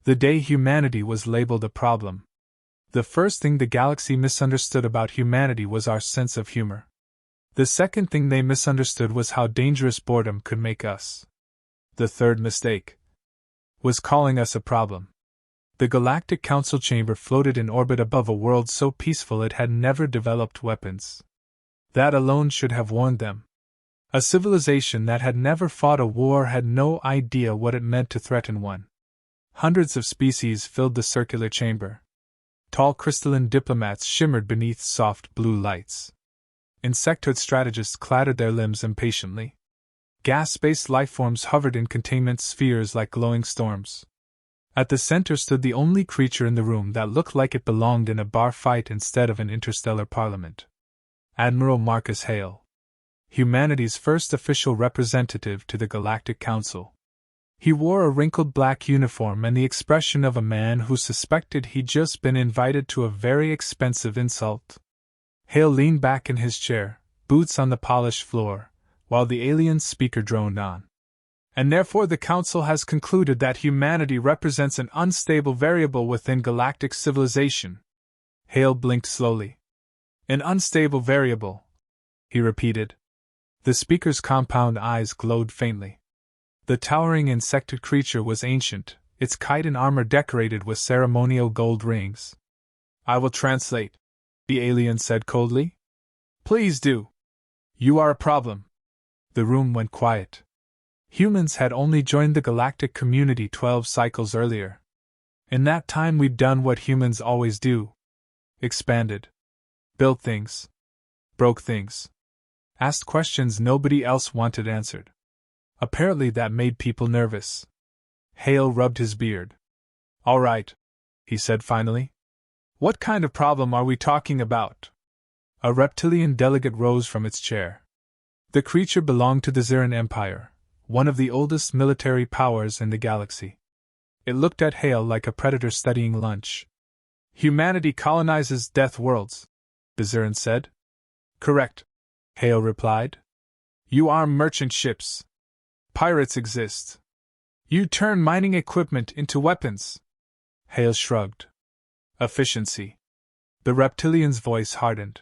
The day humanity was labeled a problem. The first thing the galaxy misunderstood about humanity was our sense of humor. The second thing they misunderstood was how dangerous boredom could make us. The third mistake was calling us a problem. The Galactic Council chamber floated in orbit above a world so peaceful it had never developed weapons. That alone should have warned them. A civilization that had never fought a war had no idea what it meant to threaten one. Hundreds of species filled the circular chamber. Tall crystalline diplomats shimmered beneath soft blue lights. Insectoid strategists clattered their limbs impatiently. Gas-based lifeforms hovered in containment spheres like glowing storms. At the center stood the only creature in the room that looked like it belonged in a bar fight instead of an interstellar parliament. Admiral Marcus Hale. Humanity's first official representative to the Galactic Council. He wore a wrinkled black uniform and the expression of a man who suspected he'd just been invited to a very expensive insult. Hale leaned back in his chair, boots on the polished floor, while the alien speaker droned on. And therefore the Council has concluded that humanity represents an unstable variable within galactic civilization. Hale blinked slowly. An unstable variable, he repeated. The speaker's compound eyes glowed faintly. The towering insectoid creature was ancient, its chitin armor decorated with ceremonial gold rings. I will translate, the alien said coldly. Please do. You are a problem. The room went quiet. Humans had only joined the galactic community 12 cycles earlier. In that time we'd done what humans always do. Expanded. Built things. Broke things. Asked questions nobody else wanted answered. Apparently that made people nervous. Hale rubbed his beard. All right, he said finally. What kind of problem are we talking about? A reptilian delegate rose from its chair. The creature belonged to the Zerin Empire, one of the oldest military powers in the galaxy. It looked at Hale like a predator studying lunch. Humanity colonizes death worlds, the Zerin said. Correct, Hale replied. You arm merchant ships. Pirates exist. You turn mining equipment into weapons. Hale shrugged. Efficiency. The reptilian's voice hardened.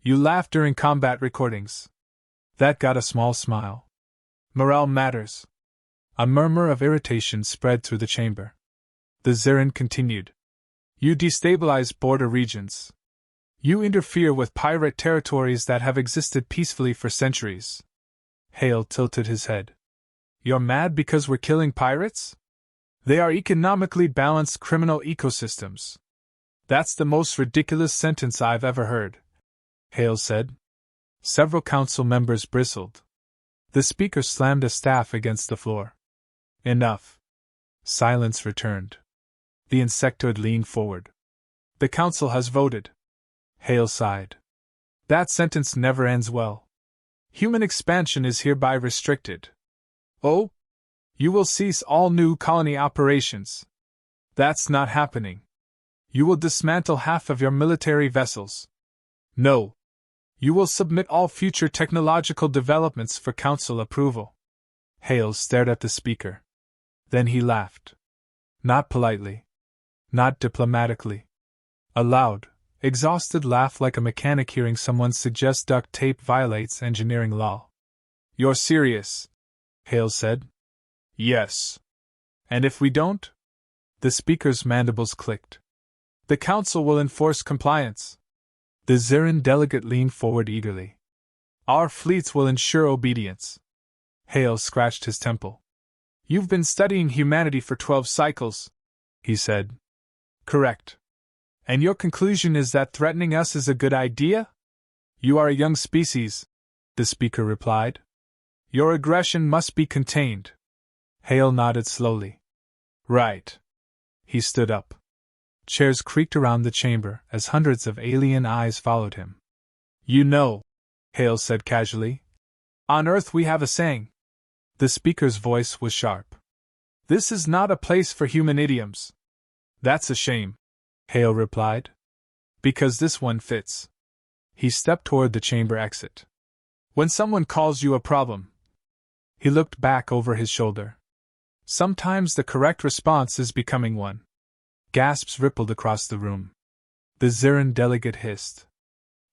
You laugh during combat recordings. That got a small smile. Morale matters. A murmur of irritation spread through the chamber. The Zerin continued. You destabilize border regions. You interfere with pirate territories that have existed peacefully for centuries. Hale tilted his head. You're mad because we're killing pirates? They are economically balanced criminal ecosystems. That's the most ridiculous sentence I've ever heard, Hale said. Several council members bristled. The speaker slammed a staff against the floor. Enough. Silence returned. The insectoid leaned forward. The council has voted. Hale sighed. That sentence never ends well. Human expansion is hereby restricted. Oh? You will cease all new colony operations. That's not happening. You will dismantle half of your military vessels. No. You will submit all future technological developments for council approval. Hale stared at the speaker. Then he laughed. Not politely. Not diplomatically. A loud, exhausted laugh like a mechanic hearing someone suggest duct tape violates engineering law. You're serious, Hale said. Yes. And if we don't? The speaker's mandibles clicked. The council will enforce compliance. The Zerin delegate leaned forward eagerly. Our fleets will ensure obedience. Hale scratched his temple. You've been studying humanity for 12 cycles, he said. Correct. And your conclusion is that threatening us is a good idea? You are a young species, the speaker replied. Your aggression must be contained. Hale nodded slowly. Right. He stood up. Chairs creaked around the chamber as hundreds of alien eyes followed him. You know, Hale said casually, on Earth we have a saying. The speaker's voice was sharp. This is not a place for human idioms. That's a shame, Hale replied. Because this one fits. He stepped toward the chamber exit. When someone calls you a problem. He looked back over his shoulder. Sometimes the correct response is becoming one. Gasps rippled across the room. The Zerin delegate hissed.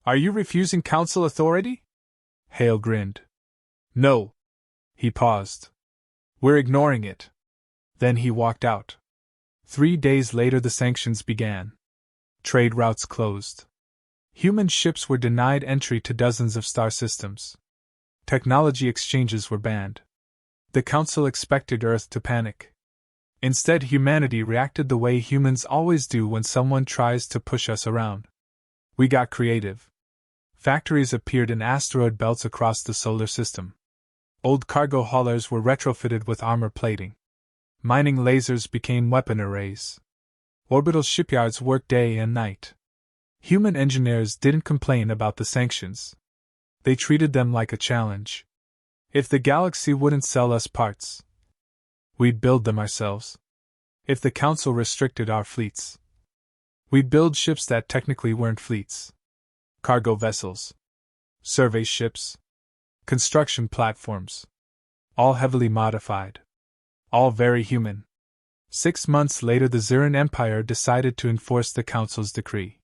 Are you refusing council authority? Hale grinned. No. He paused. We're ignoring it. Then he walked out. 3 days later the sanctions began. Trade routes closed. Human ships were denied entry to dozens of star systems. Technology exchanges were banned. The Council expected Earth to panic. Instead, humanity reacted the way humans always do when someone tries to push us around. We got creative. Factories appeared in asteroid belts across the solar system. Old cargo haulers were retrofitted with armor plating. Mining lasers became weapon arrays. Orbital shipyards worked day and night. Human engineers didn't complain about the sanctions. They treated them like a challenge. If the galaxy wouldn't sell us parts, we'd build them ourselves. If the Council restricted our fleets, we'd build ships that technically weren't fleets. Cargo vessels, survey ships, construction platforms. All heavily modified. All very human. 6 months later, the Zerin Empire decided to enforce the Council's decree.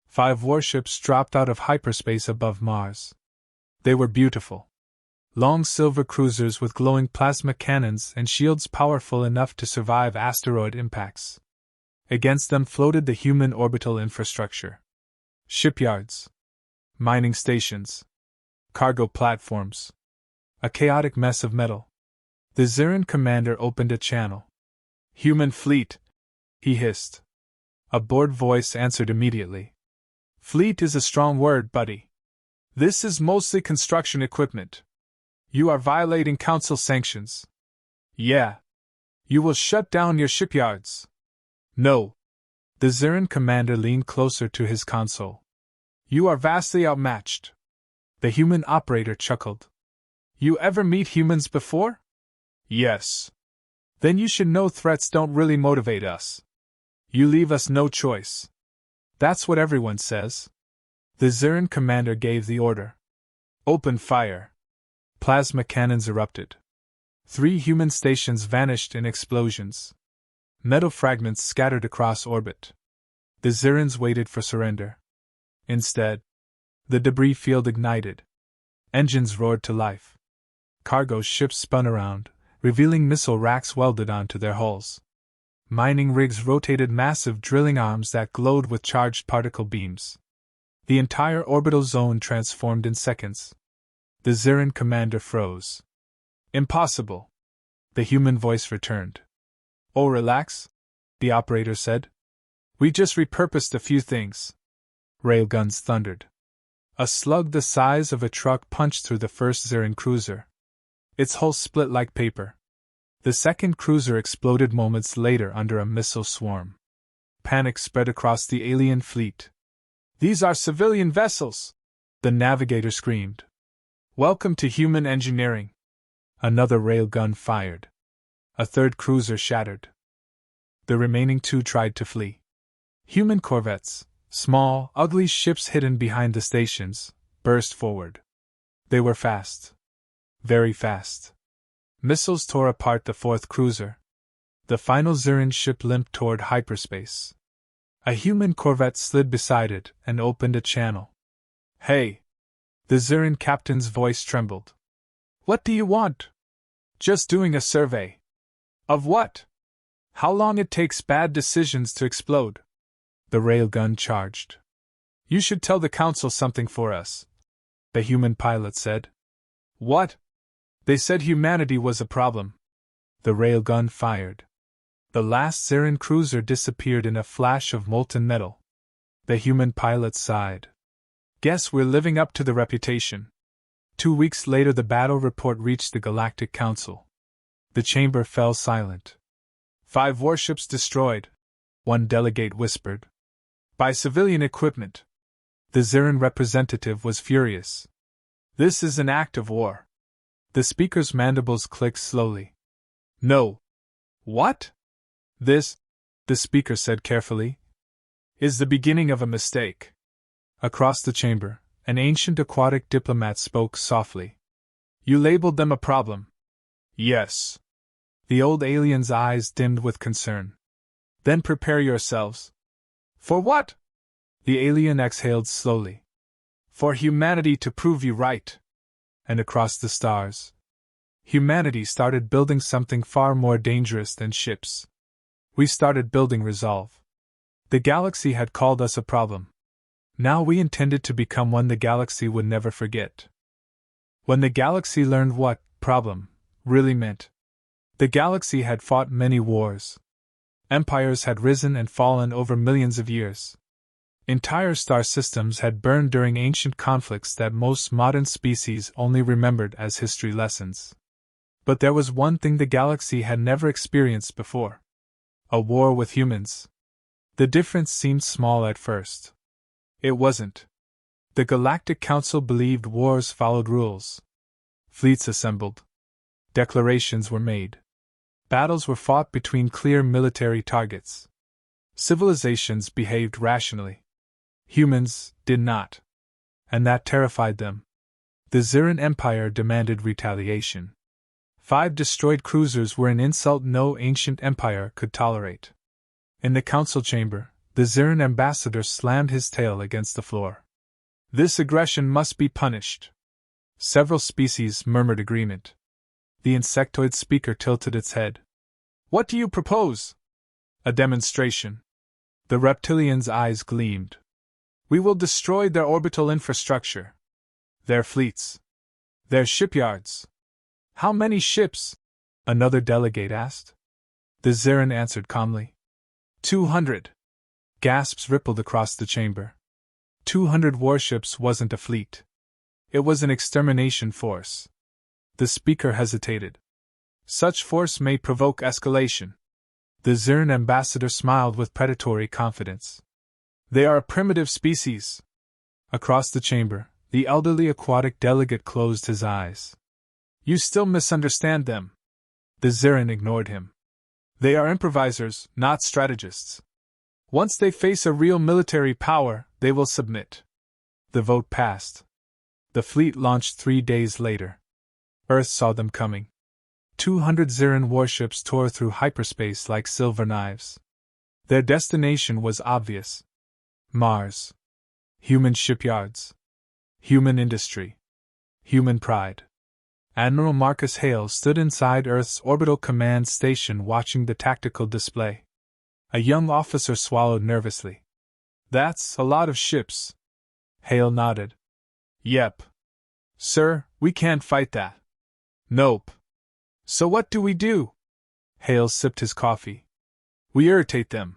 5 warships dropped out of hyperspace above Mars. They were beautiful. Long silver cruisers with glowing plasma cannons and shields powerful enough to survive asteroid impacts. Against them floated the human orbital infrastructure. Shipyards. Mining stations. Cargo platforms. A chaotic mess of metal. The Zerin commander opened a channel. Human fleet, he hissed. A bored voice answered immediately. Fleet is a strong word, buddy. This is mostly construction equipment. You are violating Council sanctions. Yeah. You will shut down your shipyards. No. The Zerin commander leaned closer to his console. You are vastly outmatched. The human operator chuckled. You ever meet humans before? Yes. Then you should know threats don't really motivate us. You leave us no choice. That's what everyone says. The Zerin commander gave the order. Open fire. Plasma cannons erupted. 3 human stations vanished in explosions. Metal fragments scattered across orbit. The Zerins waited for surrender. Instead, the debris field ignited. Engines roared to life. Cargo ships spun around, revealing missile racks welded onto their hulls. Mining rigs rotated massive drilling arms that glowed with charged particle beams. The entire orbital zone transformed in seconds. The Zerin commander froze. Impossible. The human voice returned. Oh, relax, the operator said. We just repurposed a few things. Railguns thundered. A slug the size of a truck punched through the first Zerin cruiser. Its hull split like paper. The second cruiser exploded moments later under a missile swarm. Panic spread across the alien fleet. These are civilian vessels, the navigator screamed. Welcome to human engineering. Another railgun fired. A third cruiser shattered. The remaining 2 tried to flee. Human corvettes, small, ugly ships hidden behind the stations, burst forward. They were fast. Very fast. Missiles tore apart the 4th cruiser. The final Zerin ship limped toward hyperspace. A human corvette slid beside it and opened a channel. Hey! The Zerin captain's voice trembled. What do you want? Just doing a survey. Of what? How long it takes bad decisions to explode. The railgun charged. You should tell the Council something for us, the human pilot said. What? They said humanity was a problem. The railgun fired. The last Zerin cruiser disappeared in a flash of molten metal. The human pilot sighed. Guess we're living up to the reputation. 2 weeks later, the battle report reached the Galactic Council. The chamber fell silent. 5 warships destroyed, one delegate whispered. By civilian equipment. The Zerin representative was furious. This is an act of war. The speaker's mandibles clicked slowly. No. What? This, the speaker said carefully, is the beginning of a mistake. Across the chamber, an ancient aquatic diplomat spoke softly. You labeled them a problem. Yes. The old alien's eyes dimmed with concern. Then prepare yourselves. For what? The alien exhaled slowly. For humanity to prove you right. And across the stars, humanity started building something far more dangerous than ships. We started building resolve. The galaxy had called us a problem. Now we intended to become one the galaxy would never forget. When the galaxy learned what problem really meant, the galaxy had fought many wars. Empires had risen and fallen over millions of years. Entire star systems had burned during ancient conflicts that most modern species only remembered as history lessons. But there was one thing the galaxy had never experienced before: a war with humans. The difference seemed small at first. It wasn't. The Galactic Council believed wars followed rules. Fleets assembled. Declarations were made. Battles were fought between clear military targets. Civilizations behaved rationally. Humans did not. And that terrified them. The Zerin Empire demanded retaliation. 5 destroyed cruisers were an insult no ancient empire could tolerate. In the council chamber, the Zerin ambassador slammed his tail against the floor. This aggression must be punished. Several species murmured agreement. The insectoid speaker tilted its head. What do you propose? A demonstration. The reptilian's eyes gleamed. We will destroy their orbital infrastructure. Their fleets. Their shipyards. How many ships? Another delegate asked. The Zerin answered calmly. 200. Gasps rippled across the chamber. 200 warships wasn't a fleet. It was an extermination force. The speaker hesitated. Such force may provoke escalation. The Zerin ambassador smiled with predatory confidence. They are a primitive species. Across the chamber, the elderly aquatic delegate closed his eyes. You still misunderstand them. The Zerin ignored him. They are improvisers, not strategists. Once they face a real military power, they will submit. The vote passed. The fleet launched 3 days later. Earth saw them coming. 200 Zerin warships tore through hyperspace like silver knives. Their destination was obvious. Mars. Human shipyards. Human industry. Human pride. Admiral Marcus Hale stood inside Earth's orbital command station watching the tactical display. A young officer swallowed nervously. That's a lot of ships. Hale nodded. Yep. Sir, we can't fight that. Nope. So what do we do? Hale sipped his coffee. We irritate them.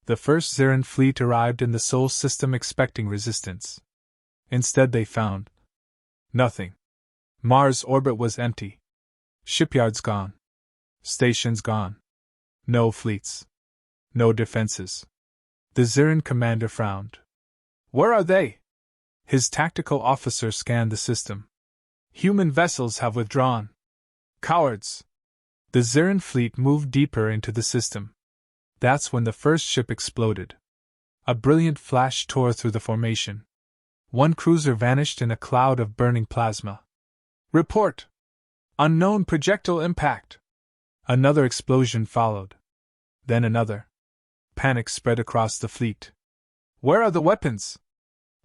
The first Zerin fleet arrived in the Sol system expecting resistance. Instead they found nothing. Mars' orbit was empty. Shipyards gone. Stations gone. No fleets. No defenses. The Zerin commander frowned. Where are they? His tactical officer scanned the system. Human vessels have withdrawn. Cowards! The Zerin fleet moved deeper into the system. That's when the first ship exploded. A brilliant flash tore through the formation. One cruiser vanished in a cloud of burning plasma. Report! Unknown projectile impact! Another explosion followed. Then another. Panic spread across the fleet. Where are the weapons?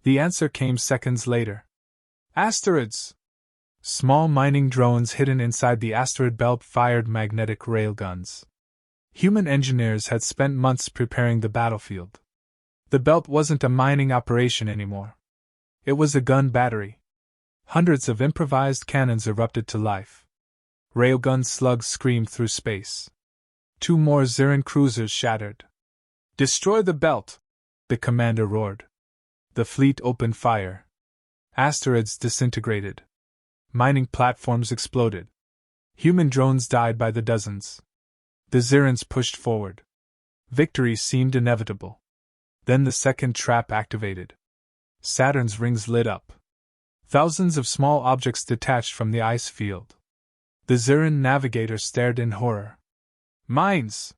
The answer came seconds later. Asteroids! Small mining drones hidden inside the asteroid belt fired magnetic railguns. Human engineers had spent months preparing the battlefield. The belt wasn't a mining operation anymore. It was a gun battery. Hundreds of improvised cannons erupted to life. Railgun slugs screamed through space. 2 more Zerin cruisers shattered. Destroy the belt! The commander roared. The fleet opened fire. Asteroids disintegrated. Mining platforms exploded. Human drones died by the dozens. The Zerins pushed forward. Victory seemed inevitable. Then the second trap activated. Saturn's rings lit up. Thousands of small objects detached from the ice field. The Zerin navigator stared in horror. Mines!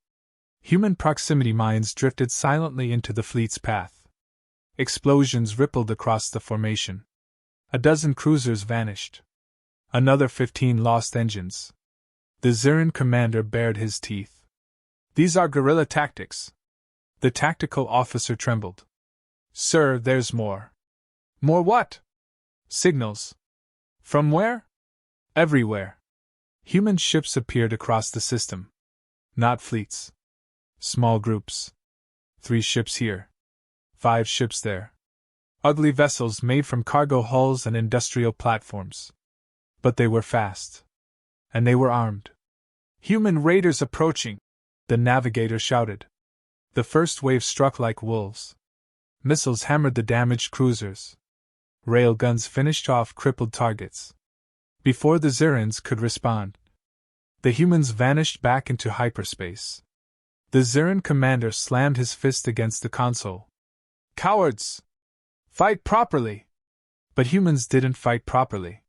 Human proximity mines drifted silently into the fleet's path. Explosions rippled across the formation. A dozen cruisers vanished. Another 15 lost engines. The Zerin commander bared his teeth. These are guerrilla tactics. The tactical officer trembled. Sir, there's more. More what? Signals. From where? Everywhere. Human ships appeared across the system. Not fleets. Small groups. 3 ships here. 5 ships there. Ugly vessels made from cargo hulls and industrial platforms. But they were fast. And they were armed. Human raiders approaching, the navigator shouted. The first wave struck like wolves. Missiles hammered the damaged cruisers. Railguns finished off crippled targets. Before the Zerins could respond, the humans vanished back into hyperspace. The Zerin commander slammed his fist against the console. Cowards! Fight properly! But humans didn't fight properly.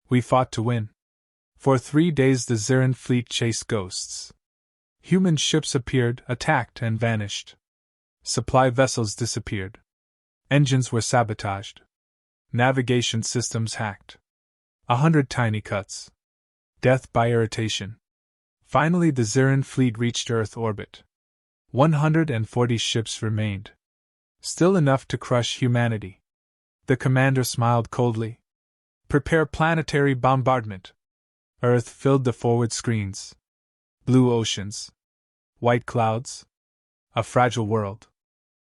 We fought to win. For 3 days the Zerin fleet chased ghosts. Human ships appeared, attacked, and vanished. Supply vessels disappeared. Engines were sabotaged. Navigation systems hacked. 100 tiny cuts. Death by irritation. Finally the Zerin fleet reached Earth orbit. 140 ships remained. Still enough to crush humanity. The commander smiled coldly. Prepare planetary bombardment. Earth filled the forward screens. Blue oceans. White clouds. A fragile world.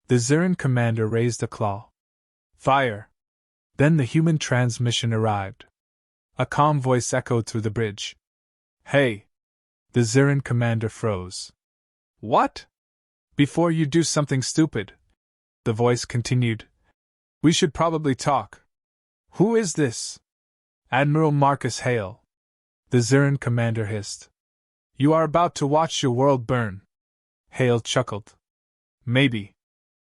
The Zerin commander raised a claw. Fire! Then the human transmission arrived. A calm voice echoed through the bridge. Hey! The Zerin commander froze. What? Before you do something stupid, the voice continued. We should probably talk. Who is this? Admiral Marcus Hale. The Zerin commander hissed. You are about to watch your world burn. Hale chuckled. Maybe.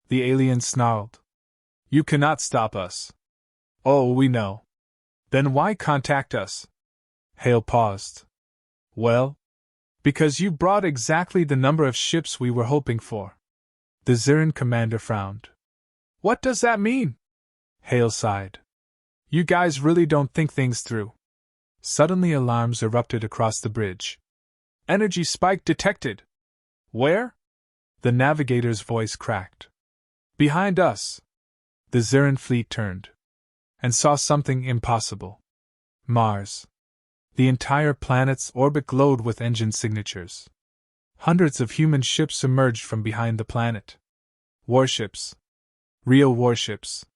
The alien snarled. You cannot stop us. Oh, we know. Then why contact us? Hale paused. Well, because you brought exactly the number of ships we were hoping for. The Zerin commander frowned. What does that mean? Hale sighed. You guys really don't think things through. Suddenly alarms erupted across the bridge. Energy spike detected. Where? The navigator's voice cracked. Behind us. The Zerin fleet turned. And saw something impossible. Mars. The entire planet's orbit glowed with engine signatures. Hundreds of human ships emerged from behind the planet. Warships. Real warships.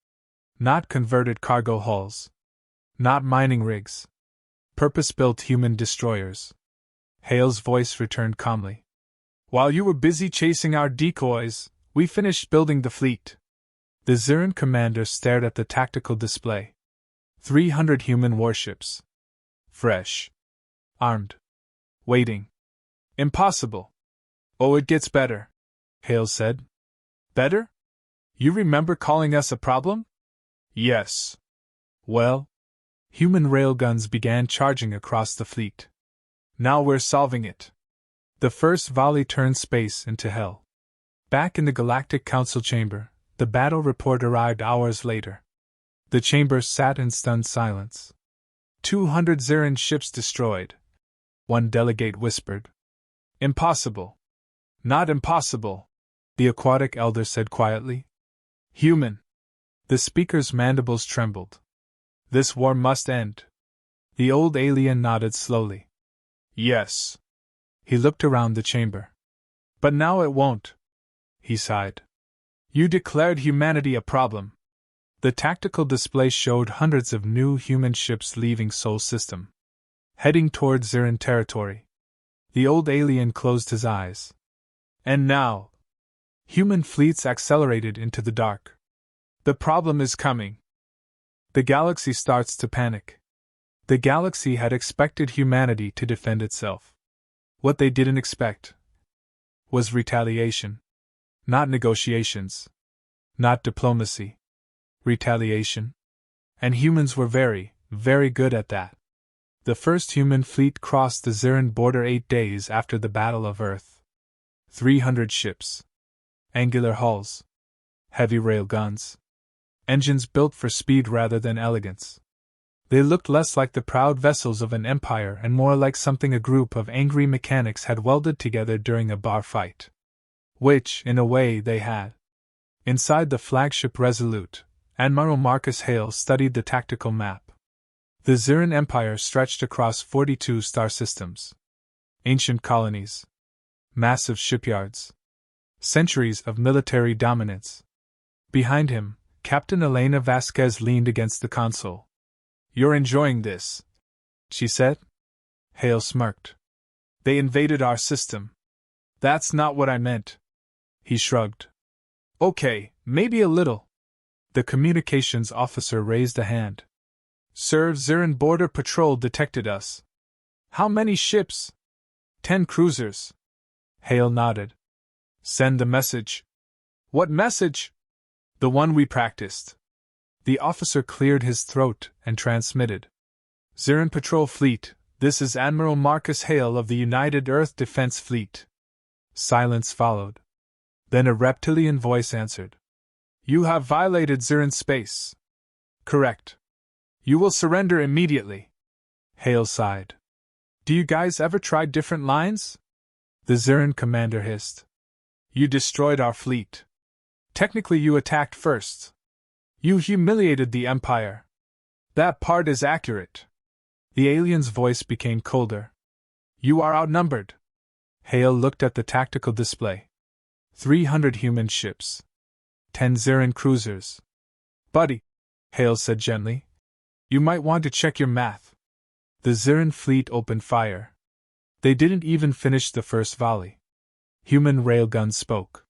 Not converted cargo hulls. Not mining rigs. Purpose-built human destroyers. Hale's voice returned calmly. While you were busy chasing our decoys, we finished building the fleet. The Zerin commander stared at the tactical display. 300 human warships. Fresh. Armed. Waiting. Impossible. Oh, it gets better, Hale said. Better? You remember calling us a problem? Yes. Well, human railguns began charging across the fleet. Now we're solving it. The first volley turned space into hell. Back in the Galactic Council chamber, the battle report arrived hours later. The chamber sat in stunned silence. 200 Zerin ships destroyed. One delegate whispered. Impossible. Not impossible, the aquatic elder said quietly. Human. The speaker's mandibles trembled. This war must end. The old alien nodded slowly. Yes. He looked around the chamber. But now it won't. He sighed. You declared humanity a problem. The tactical display showed hundreds of new human ships leaving Sol system, heading toward Zerin territory. The old alien closed his eyes. And now, human fleets accelerated into the dark. The problem is coming. The galaxy starts to panic. The galaxy had expected humanity to defend itself. What they didn't expect was retaliation. Not negotiations. Not diplomacy. Retaliation. And humans were very, very good at that. The first human fleet crossed the Zerin border 8 days after the Battle of Earth. 300 ships. Angular hulls. Heavy rail guns. Engines built for speed rather than elegance. They looked less like the proud vessels of an empire and more like something a group of angry mechanics had welded together during a bar fight. Which, in a way, they had. Inside the flagship Resolute, Admiral Marcus Hale studied the tactical map. The Zerin Empire stretched across 42 star systems. Ancient colonies. Massive shipyards. Centuries of military dominance. Behind him, Captain Elena Vasquez leaned against the console. "You're enjoying this," she said. Hale smirked. "They invaded our system." "That's not what I meant." He shrugged. "Okay, maybe a little." The communications officer raised a hand. "Sir, Zerin Border Patrol detected us." "How many ships?" 10 cruisers. Hale nodded. "Send the message." "What message?" "The one we practiced." The officer cleared his throat and transmitted. "Zerin Patrol Fleet, this is Admiral Marcus Hale of the United Earth Defense Fleet." Silence followed. Then a reptilian voice answered. "You have violated Zerin space." "Correct." "You will surrender immediately." Hale sighed. "Do you guys ever try different lines?" The Zerin commander hissed. "You destroyed our fleet. Technically, you attacked first. You humiliated the Empire." "That part is accurate." The alien's voice became colder. "You are outnumbered." Hale looked at the tactical display. 300 human ships. 10 Zerin cruisers. "Buddy," Hale said gently, "you might want to check your math." The Zerin fleet opened fire. They didn't even finish the first volley. Human railguns spoke.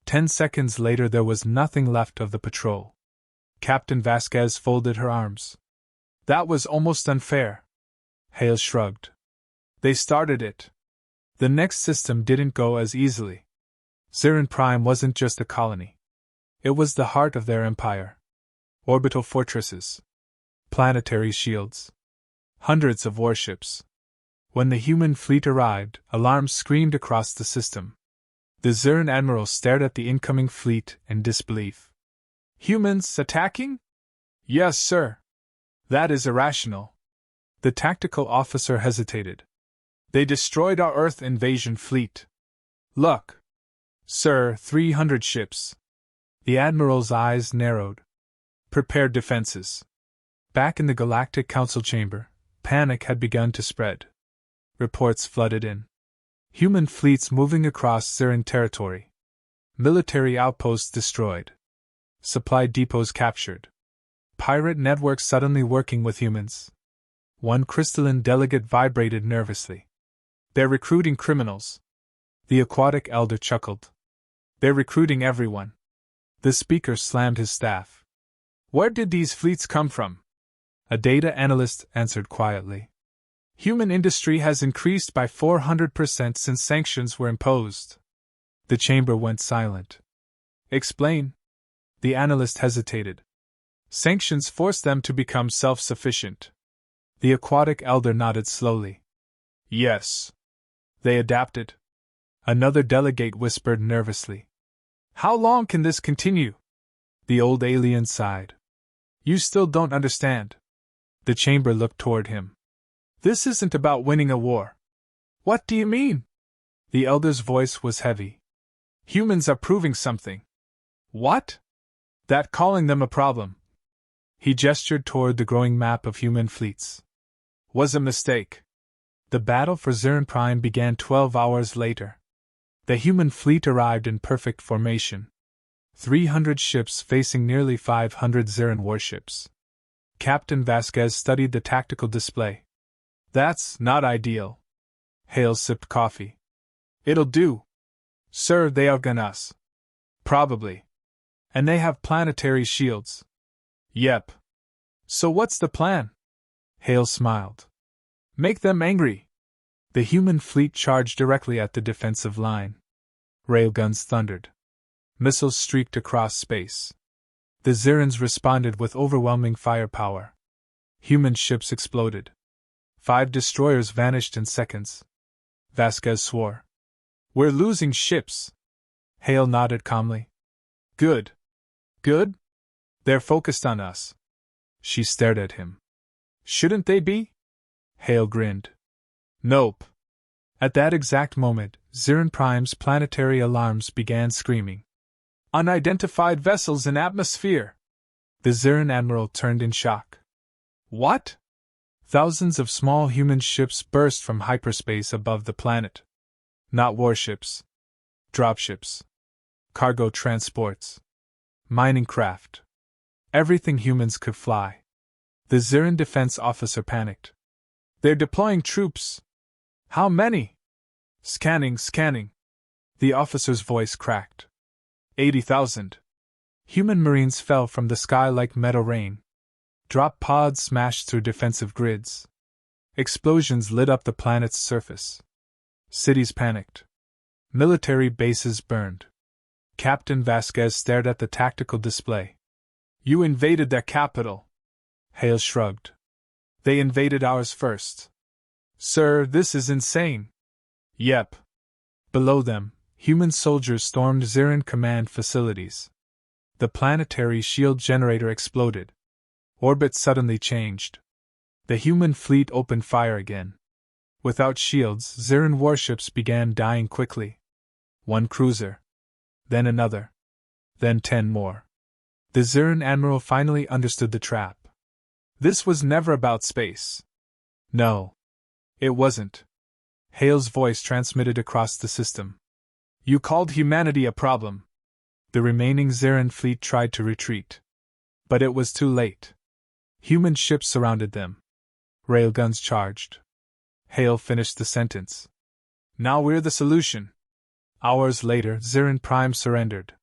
10 seconds later there was nothing left of the patrol. Captain Vasquez folded her arms. "That was almost unfair." Hale shrugged. "They started it." The next system didn't go as easily. Zerin Prime wasn't just a colony. It was the heart of their empire. Orbital fortresses. Planetary shields. Hundreds of warships. When the human fleet arrived, alarms screamed across the system. The Zerin admiral stared at the incoming fleet in disbelief. "Humans attacking?" "Yes, sir." "That is irrational." The tactical officer hesitated. "They destroyed our Earth invasion fleet." "Look." "Sir, 300 ships." The admiral's eyes narrowed. "Prepare defenses." Back in the Galactic Council chamber, panic had begun to spread. Reports flooded in. Human fleets moving across Zerin territory. Military outposts destroyed. Supply depots captured. Pirate networks suddenly working with humans. One crystalline delegate vibrated nervously. "They're recruiting criminals." The aquatic elder chuckled. "They're recruiting everyone." The speaker slammed his staff. "Where did these fleets come from?" A data analyst answered quietly. "Human industry has increased by 400% since sanctions were imposed." The chamber went silent. "Explain." The analyst hesitated. "Sanctions forced them to become self-sufficient." The aquatic elder nodded slowly. "Yes. They adapted." Another delegate whispered nervously. "How long can this continue?" The old alien sighed. "You still don't understand." The chamber looked toward him. "This isn't about winning a war." "What do you mean?" The elder's voice was heavy. "Humans are proving something." "What?" "That calling them a problem." He gestured toward the growing map of human fleets. "Was a mistake." The battle for Zerin Prime began 12 hours later. The human fleet arrived in perfect formation. 300 ships facing nearly 500 Zerin warships. Captain Vasquez studied the tactical display. "That's not ideal." Hale sipped coffee. "It'll do." "Sir, they outgun us." "Probably." "And they have planetary shields." "Yep." "So what's the plan?" Hale smiled. "Make them angry." The human fleet charged directly at the defensive line. Railguns thundered. Missiles streaked across space. The Zerins responded with overwhelming firepower. Human ships exploded. 5 destroyers vanished in seconds. Vasquez swore. "We're losing ships." Hale nodded calmly. "Good." "Good?" "They're focused on us." She stared at him. Shouldn't they be? Hale grinned. Nope. At that exact moment, Zerin Prime's planetary alarms began screaming. Unidentified vessels in atmosphere! The Zerin admiral turned in shock. What? Thousands of small human ships burst from hyperspace above the planet. Not warships. Dropships. Cargo transports. Mining craft. Everything humans could fly. The Zerin defense officer panicked. They're deploying troops. How many? Scanning. The officer's voice cracked. 80,000. Human marines fell from the sky like metal rain. Drop pods smashed through defensive grids. Explosions lit up the planet's surface. Cities panicked. Military bases burned. Captain Vasquez stared at the tactical display. You invaded their capital. Hale shrugged. They invaded ours first. Sir, this is insane. Yep. Below them, human soldiers stormed Zerin command facilities. The planetary shield generator exploded. Orbit suddenly changed. The human fleet opened fire again. Without shields, Zerin warships began dying quickly. One cruiser. Then another. Then 10 more. The Zerin admiral finally understood the trap. This was never about space. No. It wasn't. Hale's voice transmitted across the system. You called humanity a problem. The remaining Zerin fleet tried to retreat. But it was too late. Human ships surrounded them. Railguns charged. Hale finished the sentence. Now we're the solution. Hours later, Zerin Prime surrendered.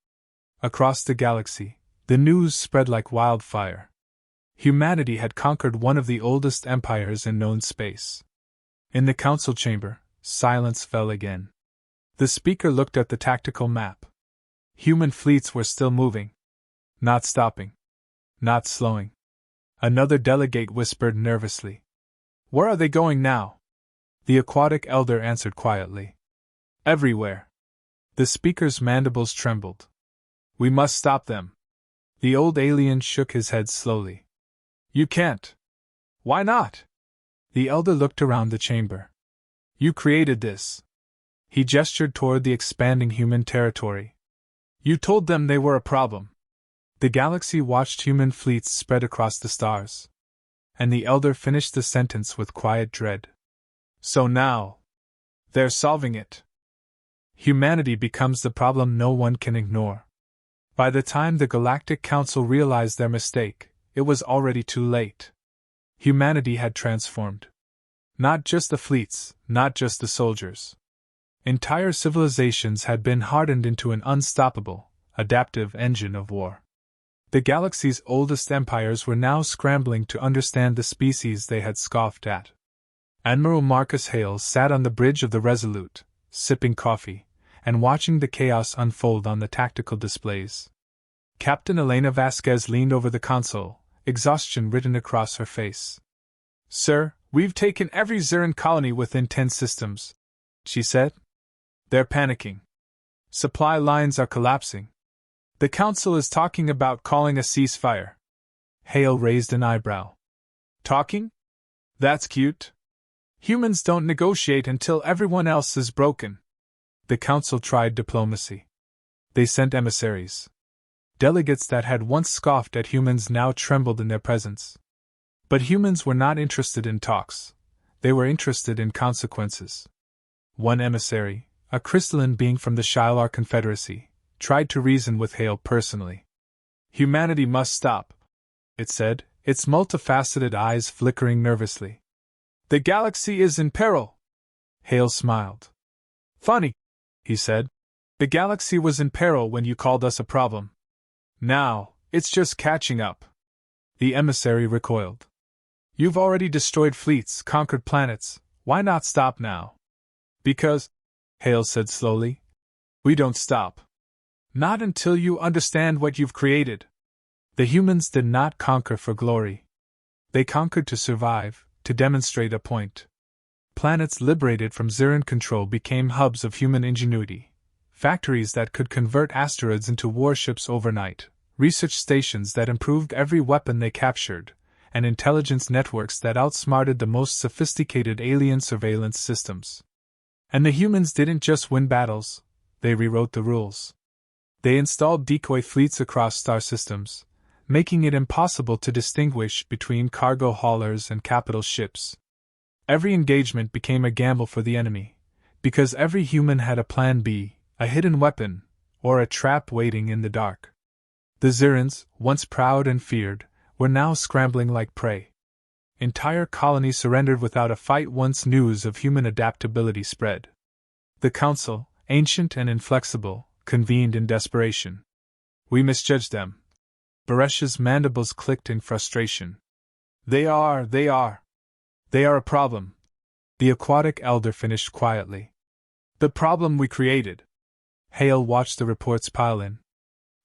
Across the galaxy, the news spread like wildfire. Humanity had conquered one of the oldest empires in known space. In the council chamber, silence fell again. The speaker looked at the tactical map. Human fleets were still moving. Not stopping. Not slowing. Another delegate whispered nervously. Where are they going now? The aquatic elder answered quietly. Everywhere. The speaker's mandibles trembled. We must stop them. The old alien shook his head slowly. You can't. Why not? The elder looked around the chamber. You created this. He gestured toward the expanding human territory. You told them they were a problem. The galaxy watched human fleets spread across the stars. And the elder finished the sentence with quiet dread. So now, they're solving it. Humanity becomes the problem no one can ignore. By the time the Galactic Council realized their mistake, it was already too late. Humanity had transformed. Not just the fleets, not just the soldiers. Entire civilizations had been hardened into an unstoppable, adaptive engine of war. The galaxy's oldest empires were now scrambling to understand the species they had scoffed at. Admiral Marcus Hale sat on the bridge of the Resolute, sipping coffee, and watching the chaos unfold on the tactical displays. Captain Elena Vasquez leaned over the console, exhaustion written across her face. Sir, we've taken every Zerin colony within 10 systems, she said. They're panicking. Supply lines are collapsing. The Council is talking about calling a ceasefire. Hale raised an eyebrow. Talking? That's cute. Humans don't negotiate until everyone else is broken. The Council tried diplomacy. They sent emissaries. Delegates that had once scoffed at humans now trembled in their presence. But humans were not interested in talks. They were interested in consequences. One emissary, a crystalline being from the Shilar Confederacy, tried to reason with Hale personally. Humanity must stop, it said, its multifaceted eyes flickering nervously. The galaxy is in peril. Hale smiled. Funny, he said. The galaxy was in peril when you called us a problem. Now, it's just catching up. The emissary recoiled. You've already destroyed fleets, conquered planets, why not stop now? Because, Hale said slowly, we don't stop. Not until you understand what you've created. The humans did not conquer for glory. They conquered to survive, to demonstrate a point. Planets liberated from Zerin control became hubs of human ingenuity. Factories that could convert asteroids into warships overnight, research stations that improved every weapon they captured, and intelligence networks that outsmarted the most sophisticated alien surveillance systems. And the humans didn't just win battles, they rewrote the rules. They installed decoy fleets across star systems, making it impossible to distinguish between cargo haulers and capital ships. Every engagement became a gamble for the enemy, because every human had a plan B, a hidden weapon, or a trap waiting in the dark. The Zerins, once proud and feared, were now scrambling like prey. Entire colonies surrendered without a fight once news of human adaptability spread. The Council, ancient and inflexible, convened in desperation. We misjudged them. Baresh's mandibles clicked in frustration. They are a problem. The aquatic elder finished quietly. The problem we created. Hale watched the reports pile in.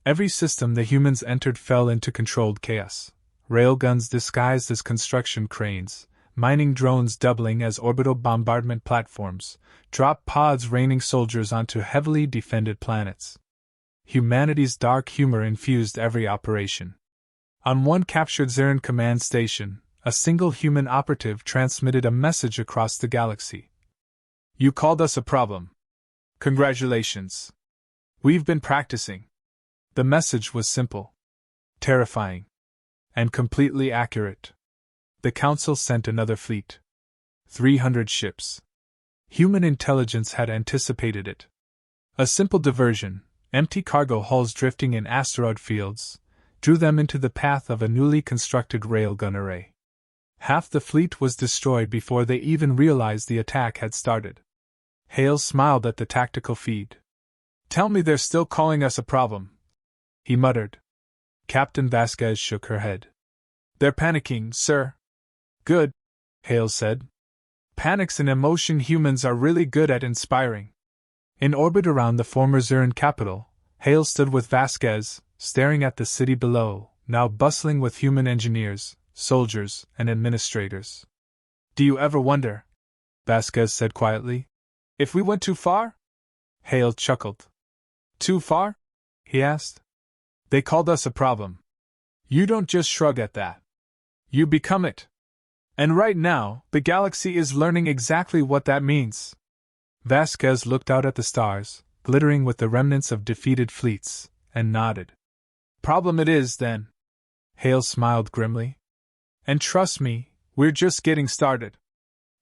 Every system the humans entered fell into controlled chaos. Railguns disguised as construction cranes, mining drones doubling as orbital bombardment platforms, drop pods raining soldiers onto heavily defended planets. Humanity's dark humor infused every operation. On one captured Zerin command station, a single human operative transmitted a message across the galaxy. You called us a problem. Congratulations. We've been practicing. The message was simple, terrifying, and completely accurate. The Council sent another fleet. 300 ships. Human intelligence had anticipated it. A simple diversion, empty cargo hulls drifting in asteroid fields, drew them into the path of a newly constructed railgun array. Half the fleet was destroyed before they even realized the attack had started. Hale smiled at the tactical feed. Tell me they're still calling us a problem, he muttered. Captain Vasquez shook her head. They're panicking, sir. Good, Hale said. Panics and emotion humans are really good at inspiring. In orbit around the former Zerin capital, Hale stood with Vasquez, staring at the city below, now bustling with human engineers, soldiers, and administrators. Do you ever wonder, Vasquez said quietly, if we went too far? Hale chuckled. Too far? He asked. They called us a problem. You don't just shrug at that. You become it. And right now, the galaxy is learning exactly what that means. Vasquez looked out at the stars, glittering with the remnants of defeated fleets, and nodded. Problem it is, then. Hale smiled grimly. And trust me, we're just getting started.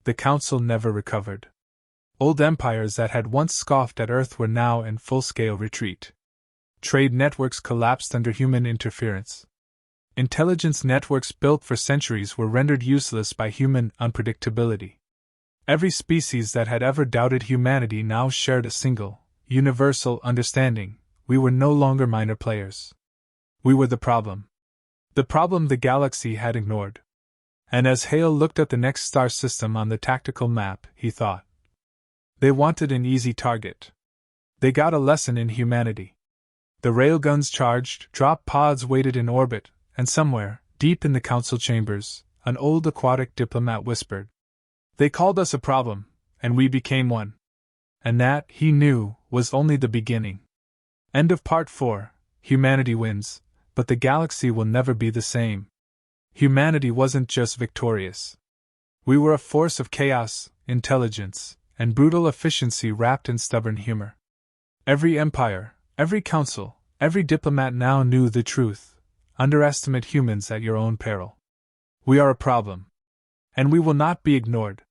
The Council never recovered. Old empires that had once scoffed at Earth were now in full-scale retreat. Trade networks collapsed under human interference. Intelligence networks built for centuries were rendered useless by human unpredictability. Every species that had ever doubted humanity now shared a single, universal understanding: we were no longer minor players. We were the problem. The problem the galaxy had ignored. And as Hale looked at the next star system on the tactical map, he thought. They wanted an easy target. They got a lesson in humanity. The railguns charged, drop pods waited in orbit, and somewhere, deep in the council chambers, an old aquatic diplomat whispered. They called us a problem, and we became one. And that, he knew, was only the beginning. End of Part 4. Humanity wins, but the galaxy will never be the same. Humanity wasn't just victorious. We were a force of chaos, intelligence, and brutal efficiency wrapped in stubborn humor. Every empire, every council, every diplomat now knew the truth. Underestimate humans at your own peril. We are a problem. And we will not be ignored.